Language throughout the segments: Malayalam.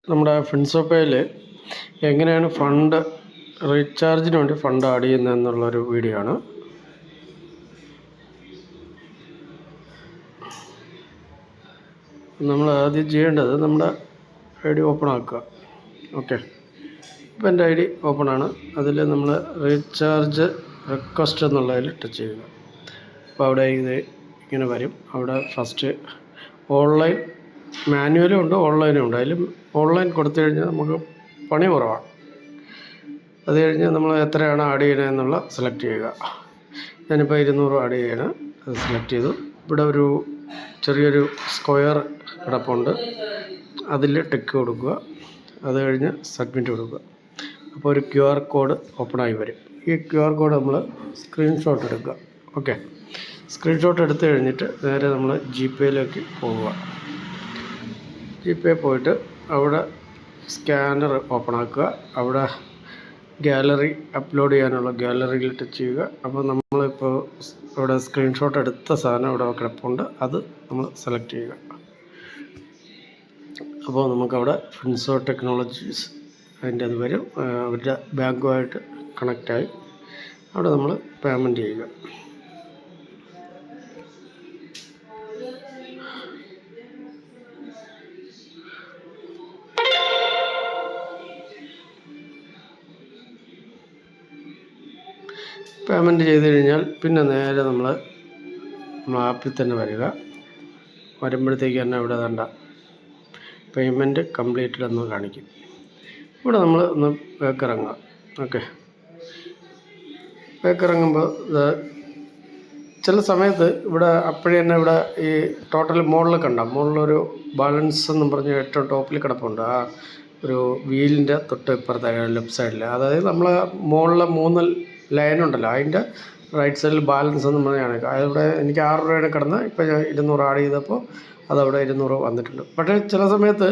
നമ്മുടെ ഫിൻസോപ്പയിൽ എങ്ങനെയാണ് ഫണ്ട് റീചാർജിന് വേണ്ടി ഫണ്ട് ആഡ് ചെയ്യുന്നതെന്നുള്ളൊരു വീഡിയോ ആണ്. നമ്മൾ ആദ്യം ചെയ്യേണ്ടത് നമ്മുടെ ഐ ഡി ഓപ്പൺ ആക്കുക. ഓക്കെ, ഇപ്പോൾ എൻ്റെ ഐ ഡി ഓപ്പണാണ്. അതിൽ നമ്മൾ റീചാർജ് റിക്വസ്റ്റ് എന്നുള്ളതിൽ ടച്ച് ചെയ്യുക. അപ്പോൾ അവിടെ ഇത് ഇങ്ങനെ വരും. അവിടെ ഫസ്റ്റ് ഓൺലൈൻ മാനുവലും ഉണ്ട്, ഓൺലൈനും ഉണ്ട്. അതിൽ ഓൺലൈൻ കൊടുത്തു കഴിഞ്ഞാൽ നമുക്ക് പണി കുറവാണ്. അത് കഴിഞ്ഞ് നമ്മൾ എത്രയാണ് ആഡ് ചെയ്യണമെന്നുള്ള സെലക്ട് ചെയ്യുക. ഞാനിപ്പോൾ 200 ആഡ് ചെയ്യണം. അത് സെലക്ട് ചെയ്തു. ഇവിടെ ഒരു ചെറിയൊരു സ്ക്വയർ കിടപ്പുണ്ട്, അതിൽ ടിക്ക് കൊടുക്കുക. അത് കഴിഞ്ഞ് സബ്മിറ്റ് കൊടുക്കുക. അപ്പോൾ ഒരു QR കോഡ് ഓപ്പണായി വരും. ഈ QR കോഡ് നമ്മൾ സ്ക്രീൻഷോട്ട് എടുക്കുക. ഓക്കെ, സ്ക്രീൻഷോട്ട് എടുത്തു കഴിഞ്ഞിട്ട് നേരെ നമ്മൾ GPayയിലേക്ക് പോവുക. GPay പോയിട്ട് അവിടെ സ്കാനർ ഓപ്പൺ ആക്കുക. അവിടെ ഗാലറി അപ്ലോഡ് ചെയ്യാനുള്ള ഗാലറിയിൽ ടച്ച് ചെയ്യുക. അപ്പോൾ നമ്മളിപ്പോൾ ഇവിടെ സ്ക്രീൻഷോട്ട് എടുത്ത സാധനം ഇവിടെ കിടപ്പുണ്ട്, അത് നമ്മൾ സെലക്ട് ചെയ്യുക. അപ്പോൾ നമുക്കവിടെ ഫിൻസോ ടെക്നോളജീസ് അതിൻ്റെ അത് വരും. അവരുടെ ബാങ്കുമായിട്ട് കണക്റ്റായി അവിടെ നമ്മൾ പേയ്മെൻറ്റ് ചെയ്യുക. പേയ്മെൻറ്റ് ചെയ്ത് കഴിഞ്ഞാൽ പിന്നെ നേരെ നമ്മൾ ആപ്പിൽ തന്നെ വരിക. വരുമ്പോഴത്തേക്ക് തന്നെ ഇവിടെ വേണ്ട പേയ്മെൻറ്റ് കംപ്ലീറ്റഡ് എന്ന് കാണിക്കും. ഇവിടെ നമ്മൾ ഒന്ന് ബാക്കിറങ്ങുക. ഓക്കെ, ബാക്കിറങ്ങുമ്പോൾ ചില സമയത്ത് ഇവിടെ അപ്പോഴേ തന്നെ ഇവിടെ ഈ ടോട്ടൽ മുകളിൽ കണ്ട മുകളിലൊരു ബാലൻസ് എന്നും പറഞ്ഞ് ഏറ്റവും ടോപ്പിൽ കിടപ്പുണ്ട്. ആ ഒരു വീലിൻ്റെ തൊട്ട് ഇപ്പുറത്തെ ലെഫ്റ്റ് സൈഡിൽ, അതായത് നമ്മൾ മുകളിലെ 3 ലൈനുണ്ടല്ലോ, അതിൻ്റെ റൈറ്റ് സൈഡിൽ ബാലൻസ് എന്ന് പറഞ്ഞാണ്. അതിവിടെ എനിക്ക് 6 രൂപയാണ് കിടന്ന്, ഇപ്പോൾ ഞാൻ 200 ആഡ് ചെയ്തപ്പോൾ അതവിടെ 200 വന്നിട്ടുണ്ട്. പക്ഷേ ചില സമയത്ത്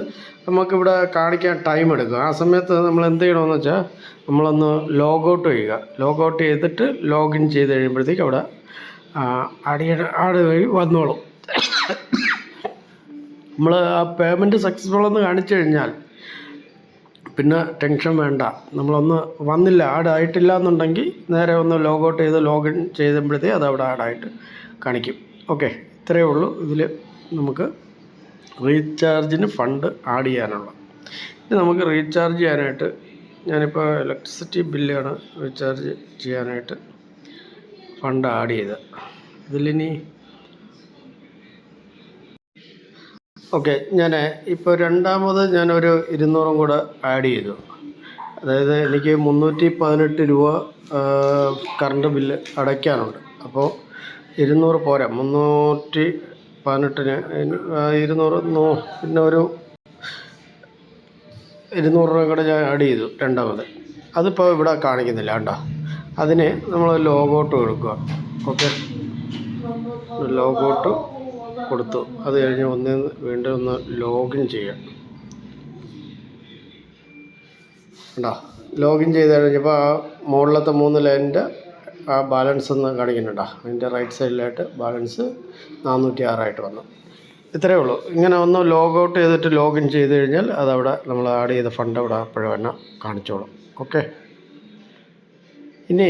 നമുക്കിവിടെ കാണിക്കാൻ ടൈം എടുക്കും. ആ സമയത്ത് നമ്മൾ എന്ത് ചെയ്യണമെന്ന് വെച്ചാൽ നമ്മളൊന്ന് ലോഗൗട്ട് ചെയ്യുക. ലോഗൗട്ട് ചെയ്തിട്ട് ലോഗിൻ ചെയ്ത് കഴിയുമ്പോഴത്തേക്ക് അവിടെ ആഡ് വഴി വന്നോളും. നമ്മൾ ആ പേയ്മെൻറ്റ് സക്സസ്ഫുൾ എന്ന് കാണിച്ചു കഴിഞ്ഞാൽ പിന്നെ ടെൻഷൻ വേണ്ട. നമ്മളൊന്ന് വന്നില്ല, ആഡ് ആയിട്ടില്ല എന്നുണ്ടെങ്കിൽ നേരെ ഒന്ന് ലോഗൗട്ട് ചെയ്ത് ലോഗിൻ ചെയ്യുമ്പോഴത്തേക്ക് അത് അവിടെ ആഡായിട്ട് കാണിക്കും. ഓക്കെ, ഇത്രയേ ഉള്ളൂ ഇതിൽ നമുക്ക് റീചാർജിന് ഫണ്ട് ആഡ് ചെയ്യാനുള്ള. ഇനി നമുക്ക് റീചാർജ് ചെയ്യാനായിട്ട് ഞാനിപ്പോൾ ഇലക്ട്രിസിറ്റി ബില്ലാണ് റീചാർജ് ചെയ്യാനായിട്ട് ഫണ്ട് ആഡ് ചെയ്ത് ഇതിലിനി ഓക്കെ, ഞാൻ ഇപ്പോൾ രണ്ടാമത് ഞാനൊരു 200 കൂടെ ആഡ് ചെയ്തു. അതായത് എനിക്ക് 318 രൂപ കറണ്ട് ബില്ല് അടയ്ക്കാനുണ്ട്. അപ്പോൾ 200 പോരാ, 318-ന് 200 പിന്നെ ഒരു 200 രൂപ കൂടെ ഞാൻ ആഡ് ചെയ്തു രണ്ടാമത്. അതിപ്പോൾ ഇവിടെ കാണിക്കുന്നില്ല കേട്ടോ. അതിന് നമ്മൾ ലോഗൗട്ട് കൊടുക്കുക. ഓക്കെ, ലോഗൗട്ട് കൊടുത്തു. അത് കഴിഞ്ഞ് വീണ്ടും ഒന്ന് ലോഗിൻ ചെയ്യാം. കണ്ടോ, ലോഗിൻ ചെയ്ത് കഴിഞ്ഞപ്പോൾ ആ മുകളിലത്തെ 3 ലൈനിൻ്റെ ആ ബാലൻസ് ഒന്ന് കാണിക്കുന്നുണ്ടോ. അതിൻ്റെ റൈറ്റ് സൈഡിലായിട്ട് ബാലൻസ് 406 വന്നു. ഇത്രയേ ഉള്ളൂ. ഇങ്ങനെ ഒന്ന് ലോഗൗട്ട് ചെയ്തിട്ട് ലോഗിൻ ചെയ്ത് കഴിഞ്ഞാൽ അതവിടെ നമ്മൾ ആഡ് ചെയ്ത ഫണ്ട് അവിടെ അപ്പോഴും തന്നെ കാണിച്ചോളും. ഓക്കെ, ഇനി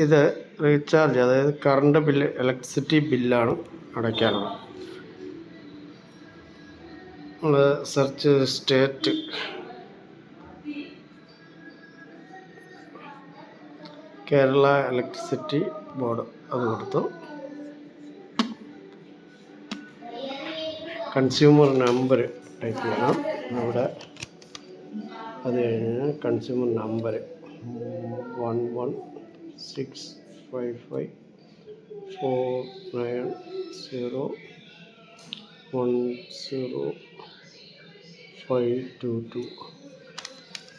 ഇത് റീചാർജ്, അതായത് കറണ്ട് ബില്ല് ഇലക്ട്രിസിറ്റി ബില്ലാണ് അടയ്ക്കാനുള്ളത്. നമ്മൾ search state, Kerala electricity board, അത് കൊടുത്തു. കൺസ്യൂമർ നമ്പർ ടൈപ്പ് ചെയ്യണം അവിടെ. അത് കഴിഞ്ഞ് കൺസ്യൂമർ നമ്പർ 116554901052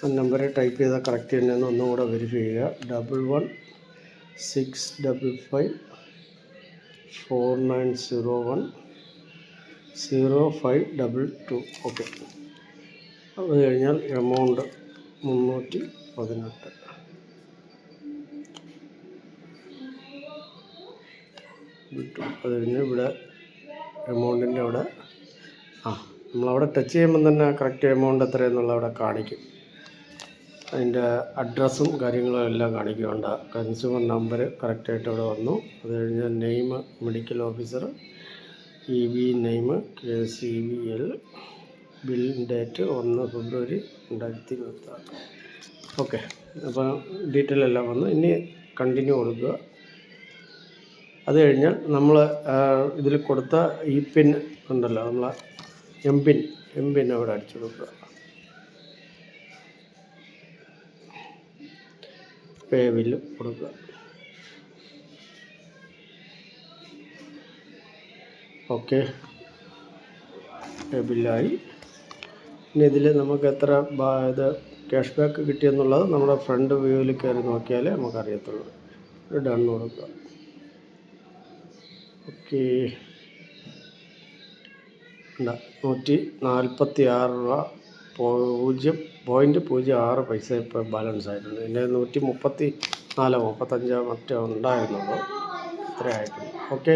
ആ നമ്പർ ടൈപ്പ് ചെയ്താൽ കറക്റ്റ് തന്നെയെന്ന് ഒന്നുകൂടെ വെരിഫൈ ചെയ്യുക. 116554901052. ഓക്കെ, അത് കഴിഞ്ഞാൽ എമൗണ്ട് 318 കിട്ടും. അത് കഴിഞ്ഞ് ഇവിടെ എമൗണ്ടിൻ്റെ അവിടെ നമ്മളവിടെ ടച്ച് ചെയ്യുമ്പം തന്നെ കറക്റ്റ് എമൗണ്ട് എത്രയെന്നുള്ള അവിടെ കാണിക്കും. അതിൻ്റെ അഡ്രസ്സും കാര്യങ്ങളും എല്ലാം കാണിക്കുന്നുണ്ട്. കൺസ്യൂമർ നമ്പർ കറക്റ്റായിട്ട് അവിടെ വന്നു. അത് കഴിഞ്ഞ് name medical officer, EB name KCVL, bill date 1 ഫെബ്രുവരി 2026. ഓക്കെ, അപ്പോൾ ഡീറ്റെയിൽ എല്ലാം വന്നു. ഇനി കണ്ടിന്യൂ കൊടുക്കുക. അത് കഴിഞ്ഞാൽ നമ്മൾ ഇതിൽ കൊടുത്ത ഈ പിൻ ഉണ്ടല്ലോ, നമ്മൾ എം പിൻ അവിടെ അടിച്ചു കൊടുക്കുക. പേ ബില്ല് കൊടുക്കുക. ഓക്കെ, പേ ബില്ലായി. ഇനി ഇതിൽ നമുക്ക് എത്ര ഇത് ക്യാഷ് ബാക്ക് കിട്ടിയെന്നുള്ളത് നമ്മുടെ ഫ്രണ്ട് വ്യൂവിൽ കയറി നോക്കിയാലേ നമുക്കറിയത്തുള്ളൂ. ഡൺ കൊടുക്കുക. ഓക്കെ, 146 രൂപ 0.06 പൈസ ഇപ്പോൾ ബാലൻസ് ആയിട്ടുണ്ട്. ഇതിൻ്റെ 134 35 മറ്റോ ഉണ്ടായിരുന്നുള്ളൂ. ഇത്ര ആയിട്ടുണ്ട്. ഓക്കെ.